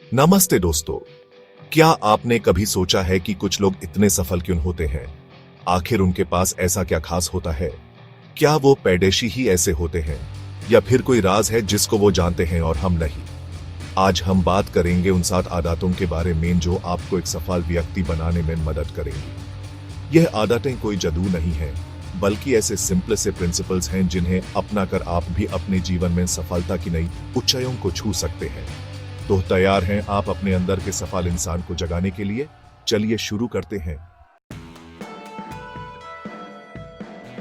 नमस्ते दोस्तों। क्या आपने कभी सोचा है कि कुछ लोग इतने सफल क्यों होते हैं? आखिर उनके पास ऐसा क्या खास होता है? क्या वो पैदाइशी ही ऐसे होते हैं या फिर कोई राज है जिसको वो जानते हैं और हम नहीं? आज हम बात करेंगे उन 7 आदतों के बारे में जो आपको एक सफल व्यक्ति बनाने में मदद करेंगी। यह आदतें कोई जादू नहीं है, बल्कि ऐसे सिंपल से प्रिंसिपल्स हैं जिन्हें अपनाकर आप भी अपने जीवन में सफलता की नई ऊंचाइयों को छू सकते हैं। तो तैयार हैं आप अपने अंदर के सफल इंसान को जगाने के लिए? चलिए शुरू करते हैं।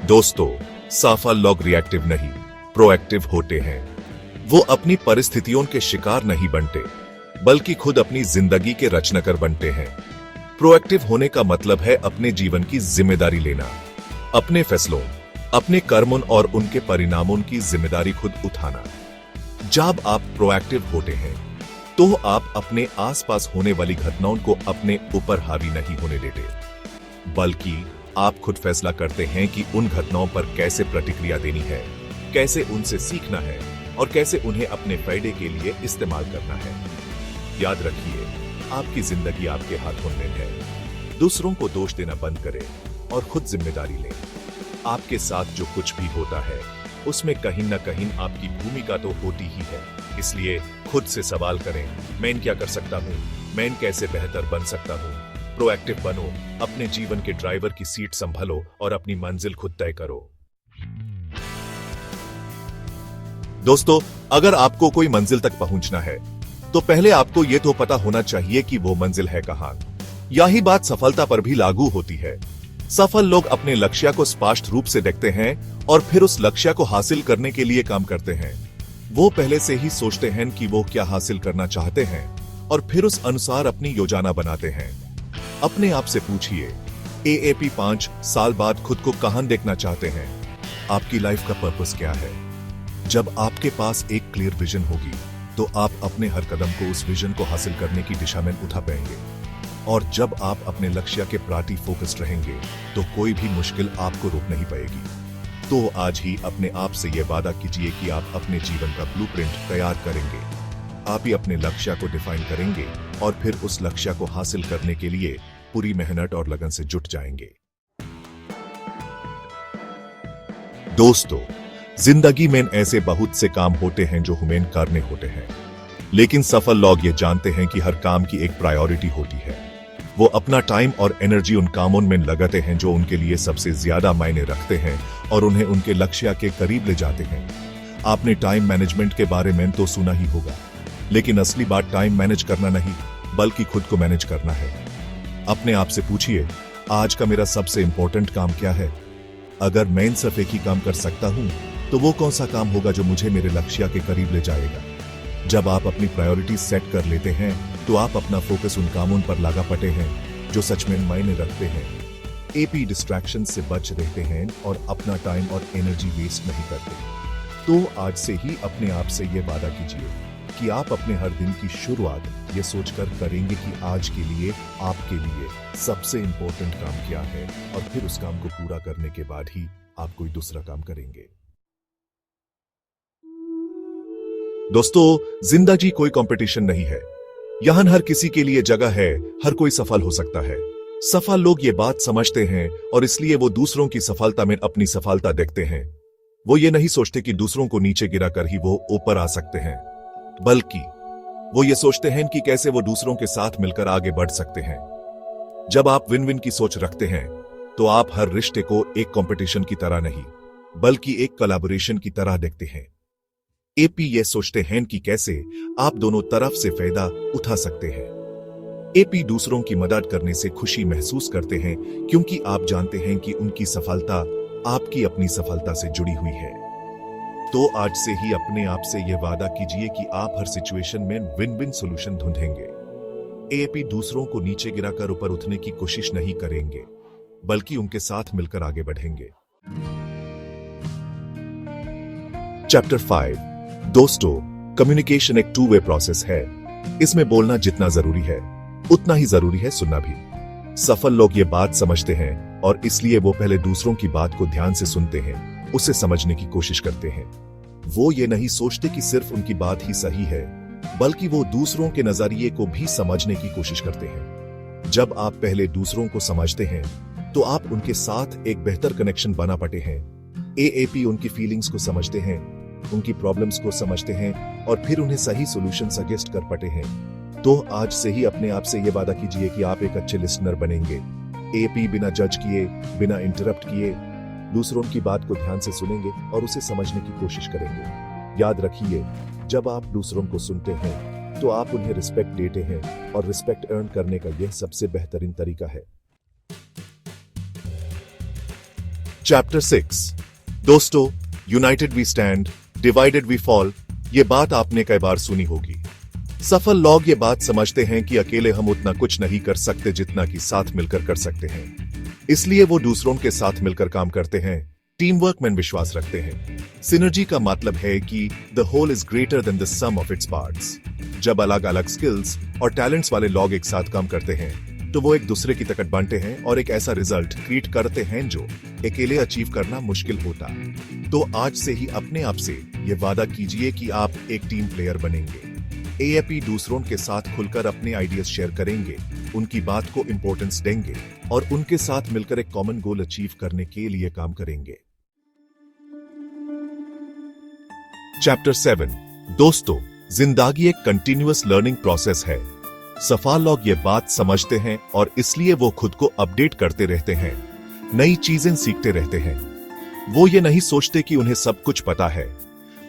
दोस्तों, सफल लोग रिएक्टिव नहीं, प्रोएक्टिव होते हैं। वो अपनी परिस्थितियों के शिकार नहीं बनते, बल्कि खुद अपनी जिंदगी के रचनाकार बनते हैं। प्रोएक्टिव होने का मतलब है अपने जीवन की जिम्मेदारी लेना, अपने फैसलों, अपने कर्मों और उनके परिणामों की जिम्मेदारी खुद उठाना। जब आप प्रोएक्टिव होते हैं तो आप अपने आसपास होने वाली घटनाओं को अपने ऊपर हावी नहीं होने देते, बल्कि आप खुद फैसला करते हैं कि उन घटनाओं पर कैसे प्रतिक्रिया देनी है, कैसे उनसे सीखना है और कैसे उन्हें अपने फायदे के लिए इस्तेमाल करना है। याद रखिए, आपकी जिंदगी आपके हाथों में है। दूसरों को दोष देना बंद करें और खुद जिम्मेदारी लें। आपके साथ जो कुछ भी होता है उसमें कहीं ना कहीं आपकी भूमिका तो होती ही है। इसलिए खुद से सवाल करें, मैं क्या कर सकता हूं, मैं कैसे बेहतर बन सकता हूं। प्रोएक्टिव बनो, अपने जीवन के ड्राइवर की सीट संभालो और अपनी मंजिल खुद तय करो। दोस्तों, अगर आपको कोई मंजिल तक पहुंचना है तो पहले आपको यह तो पता होना चाहिए कि वो मंजिल है कहां। यही बात सफलता पर भी लागू होती है। सफल लोग अपने लक्ष्य को स्पष्ट रूप से देखते हैं और फिर उस लक्ष्य को हासिल करने के लिए काम करते हैं। वो पहले से ही सोचते हैं कि वो क्या हासिल करना चाहते हैं और फिर उस अनुसार अपनी योजना बनाते हैं। अपने आप से पूछिए, एएपी 5 साल बाद खुद को कहां देखना चाहते हैं? आपकी लाइफ का पर्पस क्या है? जब आपके पास एक क्लियर विजन होगी तो आप अपने हर कदम को उस विजन को हासिल करने की दिशा में उठा पाएंगे। और जब आप अपने लक्ष्य के प्रति फोकस्ड रहेंगे तो कोई भी मुश्किल आपको रोक नहीं पाएगी। तो आज ही अपने आप से यह वादा कीजिए कि आप अपने जीवन का ब्लूप्रिंट तैयार करेंगे। आप ही अपने लक्ष्य को डिफाइन करेंगे और फिर उस लक्ष्य को हासिल करने के लिए पूरी मेहनत और लगन से जुट जाएंगे। दोस्तों, जिंदगी में ऐसे बहुत से काम होते हैं जो हमें करने होते हैं, लेकिन सफल लोग ये जानते हैं कि हर काम की एक प्रायोरिटी होती है। वो अपना टाइम और एनर्जी उन कामों में लगाते हैं जो उनके लिए सबसे ज्यादा मायने रखते हैं और उन्हें उनके लक्ष्य के करीब ले जाते हैं। आपने टाइम मैनेजमेंट के बारे में तो सुना ही होगा, लेकिन असली बात टाइम मैनेज करना नहीं, बल्कि खुद को मैनेज करना है। अपने आप से पूछिए, आज का मेरा सबसे इंपॉर्टेंट काम क्या है? अगर मैं सिर्फ एक ही काम कर सकता हूं तो वो कौन सा काम होगा जो मुझे मेरे लक्ष्य के करीब ले जाएगा? जब आप अपनी प्रायोरिटी सेट कर लेते हैं तो आप अपना फोकस उन कामों पर लगा पाते हैं जो सच में मायने रखते हैं। एपी डिस्ट्रैक्शन से बच रहते हैं और अपना टाइम और एनर्जी वेस्ट नहीं करते। तो आज से ही अपने आप से यह वादा कीजिए कि आप अपने हर दिन की शुरुआत ये सोचकर करेंगे कि आज के लिए आपके लिए सबसे इंपॉर्टेंट काम क्या है, और फिर उस काम को पूरा करने के बाद ही आप कोई दूसरा काम करेंगे। दोस्तों, जिंदगी कोई कंपटीशन नहीं है। यहां हर किसी के लिए जगह है, हर कोई सफल हो सकता है। सफल लोग ये बात समझते हैं और इसलिए वो दूसरों की सफलता में अपनी सफलता देखते हैं। वो ये नहीं सोचते कि दूसरों को नीचे गिराकर ही वो ऊपर आ सकते हैं, बल्कि वो ये सोचते हैं कि कैसे वो दूसरों के साथ मिलकर आगे बढ़ सकते हैं। जब आप विन विन की सोच रखते हैं तो आप हर रिश्ते को एक कंपटीशन की तरह नहीं, बल्कि एक कोलैबोरेशन की तरह देखते हैं। एपी ये सोचते हैं कि कैसे आप दोनों तरफ से फायदा उठा सकते हैं। एपी दूसरों की मदद करने से खुशी महसूस करते हैं क्योंकि आप जानते हैं कि उनकी सफलता आपकी अपनी सफलता से जुड़ी हुई है। तो आज से ही अपने आप से यह वादा कीजिए कि आप हर सिचुएशन में विन विन सॉल्यूशन ढूंढेंगे। एपी दूसरों को नीचे गिराकर ऊपर उठने की कोशिश नहीं करेंगे, बल्कि उनके साथ मिलकर आगे बढ़ेंगे। चैप्टर 5। दोस्तों, कम्युनिकेशन एक 2 वे प्रोसेस है। इसमें बोलना जितना जरूरी है उतना ही जरूरी है सुनना भी। सफल लोग ये बात समझते हैं और इसलिए वो पहले दूसरों की बात को ध्यान से सुनते हैं, उसे समझने की कोशिश करते हैं। वो ये नहीं सोचते कि सिर्फ उनकी बात ही सही है, बल्कि वो दूसरों के नजरिए को भी समझने की कोशिश करते हैं। जब आप पहले दूसरों को समझते हैं तो आप उनके साथ एक बेहतर कनेक्शन बना पाते हैं। एएपी उनकी फीलिंग्स को समझते हैं, उनकी प्रॉब्लम्स को समझते हैं और फिर उन्हें सही सॉल्यूशन सजेस्ट कर पाते हैं। तो आज से ही अपने आप से यह वादा कीजिए कि आप एक अच्छे लिसनर बनेंगे। एपी बिना जज किए, बिना इंटरप्ट किए दूसरों की बात को ध्यान से सुनेंगे और उसे समझने की कोशिश करेंगे। याद रखिए, जब आप दूसरों को सुनते हैं तो आप उन्हें रिस्पेक्ट देते हैं और रिस्पेक्ट अर्न करने का यह सबसे बेहतरीन तरीका है। चैप्टर 6। दोस्तों, united we stand, divided we fall, ये बात आपने कई बार सुनी होगी। सफल लोग ये बात समझते हैं कि अकेले हम उतना कुछ नहीं कर सकते जितना कि साथ मिलकर कर सकते हैं। इसलिए वो दूसरों के साथ मिलकर काम करते हैं, टीम वर्क में विश्वास रखते हैं। सिनर्जी का मतलब है कि the whole is greater than the sum of its parts. जब अलग अलग स्किल्स और टैलेंट्स वाले लोग एक साथ काम करते हैं तो वो एक दूसरे की ताकत बांटते हैं और एक ऐसा रिजल्ट क्रिएट करते हैं जो अकेले अचीव करना मुश्किल होता। तो आज से ही अपने आप से ये वादा कीजिए कि आप एक टीम प्लेयर बनेंगे। एएपी दूसरों के साथ खुलकर अपने आइडियाज शेयर करेंगे, उनकी बात को इंपॉर्टेंस देंगे और उनके साथ मिलकर एक कॉमन गोल अचीव करने के लिए काम करेंगे। चैप्टर 7। दोस्तों, जिंदगी एक कंटिन्यूअस लर्निंग प्रोसेस है। सफल लोग ये बात समझते हैं और इसलिए वो खुद को अपडेट करते रहते हैं, नई चीजें सीखते रहते हैं। वो ये नहीं सोचते कि उन्हें सब कुछ पता है,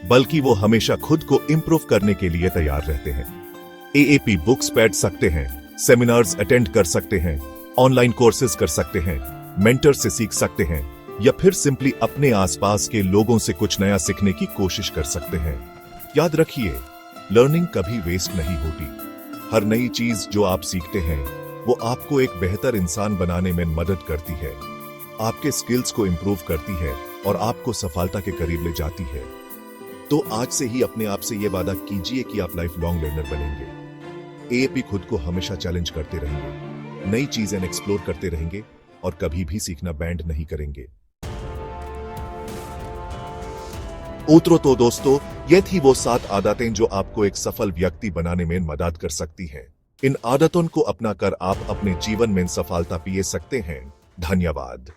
बल्कि वो हमेशा खुद को इंप्रूव करने के लिए तैयार रहते हैं। एएपी बुक्स पढ़ सकते हैं, सेमिनार्स अटेंड कर सकते हैं, ऑनलाइन कोर्सेज कर सकते हैं, मेंटर से सीख सकते हैं या फिर सिंपली अपने आसपास के लोगों से कुछ नया सीखने की कोशिश कर सकते हैं। याद रखिए, लर्निंग कभी वेस्ट नहीं होती। हर नई चीज जो आप सीखते हैं वो आपको एक बेहतर इंसान बनाने में मदद करती है, आपके स्किल्स को इंप्रूव करती है और आपको सफलता के करीब ले जाती है। तो आज से ही अपने आप से यह वादा कीजिए कि आप लाइफ लॉन्ग लर्नर बनेंगे। एएपी खुद को हमेशा चैलेंज करते रहेंगे, नई चीजें एक्सप्लोर करते रहेंगे और कभी भी सीखना बैंड नहीं करेंगे। तो दोस्तों, ये थी वो 7 आदतें जो आपको एक सफल व्यक्ति बनाने में मदद कर सकती हैं। इन आदतों को अपनाकर आप अपने जीवन में सफलता पा सकते हैं। धन्यवाद।